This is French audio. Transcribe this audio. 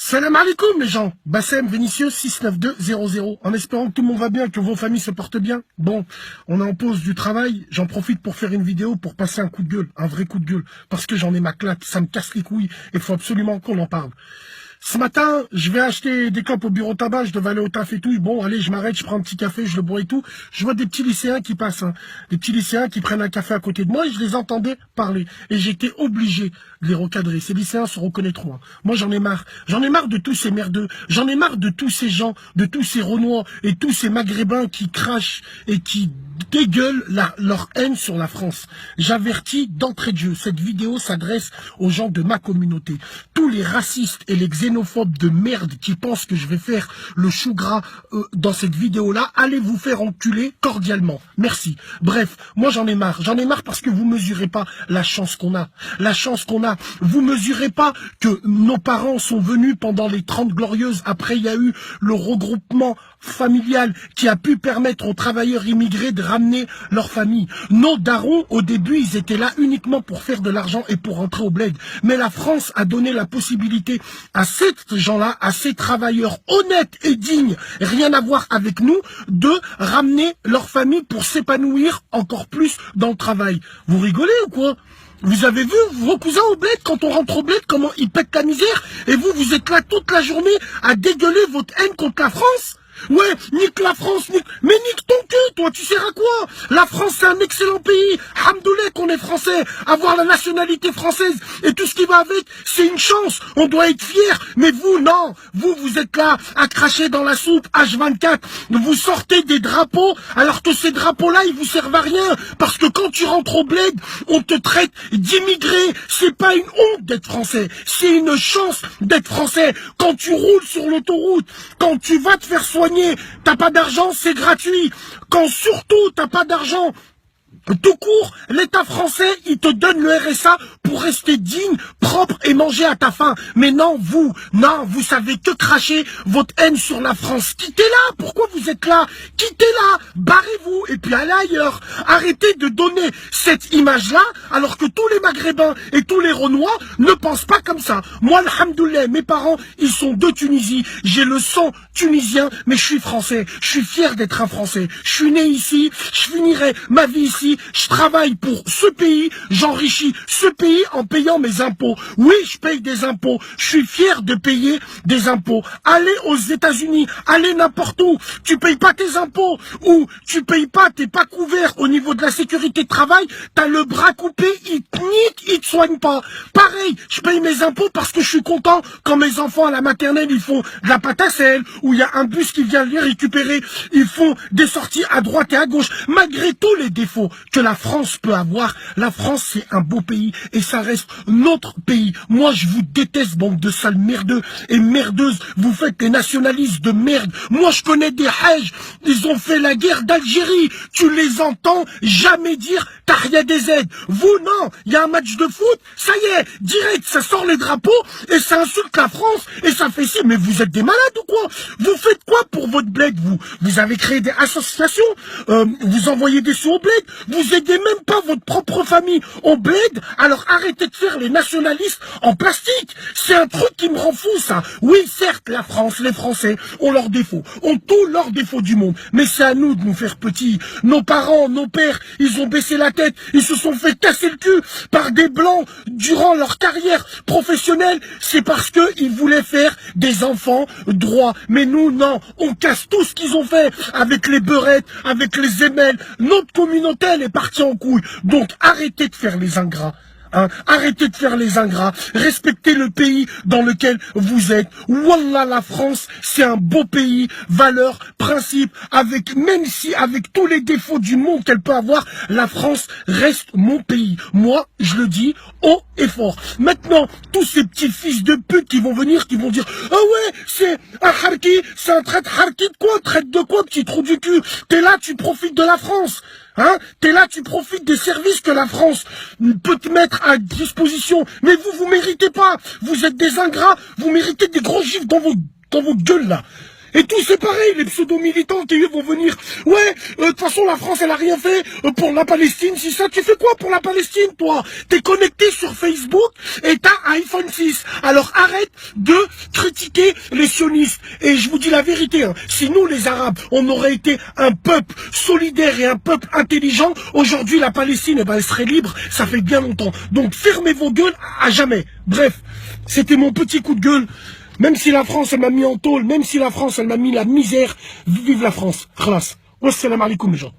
Salam alaikum les gens, Bassem Vénitieux 69200, en espérant que tout le monde va bien, que vos familles se portent bien. Bon, on est en pause du travail, j'en profite pour faire une vidéo, pour passer un coup de gueule, un vrai coup de gueule, parce que j'en ai ma claque, ça me casse les couilles, et il faut absolument qu'on en parle. Ce matin, je vais acheter des clopes au bureau tabac, je devais aller au taf et tout. Bon, allez, je m'arrête, je prends un petit café, je le bois et tout. Je vois des petits lycéens qui passent, hein. Des petits lycéens qui prennent un café à côté de moi et je les entendais parler. Et j'étais obligé de les recadrer. Ces lycéens se reconnaîtront, hein. Moi, j'en ai marre. J'en ai marre de tous ces merdeux. J'en ai marre de tous ces gens, de tous ces Renois et tous ces Maghrébins qui crachent et qui dégueulent leur haine sur la France. J'avertis d'entrée de jeu, cette vidéo s'adresse aux gens de ma communauté. Tous les racistes et les xénophobes de merde qui pensent que je vais faire le chou gras dans cette vidéo-là, allez vous faire enculer cordialement. Merci. Bref, moi j'en ai marre. J'en ai marre parce que vous mesurez pas la chance qu'on a. La chance qu'on a. Vous mesurez pas que nos parents sont venus pendant les 30 glorieuses. Après, il y a eu le regroupement familial qui a pu permettre aux travailleurs immigrés de ramener leur famille. Nos darons, au début, ils étaient là uniquement pour faire de l'argent et pour rentrer au bled. Mais la France a donné la possibilité à ces gens-là, à ces travailleurs honnêtes et dignes, rien à voir avec nous, de ramener leur famille pour s'épanouir encore plus dans le travail. Vous rigolez ou quoi ? Vous avez vu vos cousins au bled, quand on rentre au bled, comment ils pètent la misère, et vous êtes là toute la journée à dégueuler votre haine contre la France ? Ouais, nique la France, mais nique ton cul, toi, tu sers à quoi? La France, c'est un excellent pays. Hamdoulilah qu'on est français. Avoir la nationalité française et tout ce qui va avec, c'est une chance. On doit être fier. Mais vous, non. Vous êtes là à cracher dans la soupe H24. Vous sortez des drapeaux, alors que ces drapeaux-là, ils vous servent à rien. Parce que quand tu rentres au bled, on te traite d'immigré. C'est pas une honte d'être français. C'est une chance d'être français. Quand tu roules sur l'autoroute, quand tu vas te faire soigner, t'as pas d'argent, c'est gratuit. Quand surtout t'as pas d'argent, tout court, l'État français, il te donne le RSA pour rester digne, propre et manger à ta faim. Mais non, vous savez que cracher votre haine sur la France. Quittez-la, pourquoi vous êtes là? Quittez-la, barrez-vous et puis allez ailleurs. Arrêtez de donner cette image-là alors que tous les Maghrébins et tous les Renois ne pensent pas comme ça. Moi, alhamdoulilah, mes parents, ils sont de Tunisie. J'ai le sang tunisien, mais je suis français. Je suis fier d'être un Français. Je suis né ici, je finirai ma vie ici. Je travaille pour ce pays, j'enrichis ce pays en payant mes impôts. Oui, je paye des impôts. Je suis fier de payer des impôts. Allez aux États-Unis, allez n'importe où. Tu payes pas tes impôts ou tu payes pas, t'es pas couvert au niveau de la sécurité de travail. T'as le bras coupé, ils te niquent, ils te soignent pas. Pareil, je paye mes impôts parce que je suis content quand mes enfants à la maternelle ils font de la pâte à sel ou il y a un bus qui vient les récupérer. Ils font des sorties à droite et à gauche. Malgré tous les défauts que la France peut avoir, la France c'est un beau pays et ça reste notre pays. Moi je vous déteste, bande de sales merdeux et merdeuses, vous faites les nationalistes de merde. Moi je connais des Hajj, ils ont fait la guerre d'Algérie, tu les entends jamais dire Tahria des Z. Vous non, il y a un match de foot, ça y est, direct ça sort les drapeaux et ça insulte la France et ça fait ci, mais vous êtes des malades ou quoi? Vous faites quoi pour votre bled? Vous avez créé des associations, vous envoyez des sous au bled, vous aidez même pas votre propre famille au bled, alors arrêtez de faire les nationalistes en plastique. C'est un truc qui me rend fou ça. Oui certes la France, les Français ont leurs défauts, ont tous leurs défauts du monde, mais c'est à nous de nous faire petits. Nos parents, nos pères, ils ont baissé la tête, ils se sont fait casser le cul par des blancs durant leur carrière professionnelle, c'est parce que ils voulaient faire des enfants droits. Mais nous non, on casse tout ce qu'ils ont fait avec les beurettes, avec les émelles. Notre communauté elle est partie en couille. Donc arrêtez de faire les ingrats. Hein, arrêtez de faire les ingrats, respectez le pays dans lequel vous êtes. Wallah, la France, c'est un beau pays, valeurs, principes, même si avec tous les défauts du monde qu'elle peut avoir, la France reste mon pays. Moi, je le dis haut et fort. Maintenant, tous ces petits fils de pute qui vont venir, qui vont dire « Ah ouais, c'est un harki, c'est un traite harki de quoi? Traite de quoi, petit trou du cul? T'es là, tu profites de la France. Hein? T'es là, tu profites des services que la France peut te mettre à disposition. Mais vous méritez pas. Vous êtes des ingrats. Vous méritez des gros gifs dans vos gueules, là. Et tous c'est pareil, les pseudo-militants qui vont venir. Ouais, de toute façon la France elle a rien fait pour la Palestine, si ça, tu fais quoi pour la Palestine toi? T'es connecté sur Facebook et t'as un iPhone 6. Alors arrête de critiquer les sionistes. Et je vous dis la vérité, hein, si nous les Arabes, on aurait été un peuple solidaire et un peuple intelligent, aujourd'hui la Palestine, eh ben, elle serait libre, ça fait bien longtemps. Donc fermez vos gueules à jamais. Bref, c'était mon petit coup de gueule. Même si la France, elle m'a mis en tôle, même si la France, elle m'a mis la misère, vive la France. Khalas. Wassalamu alaikum, les gens.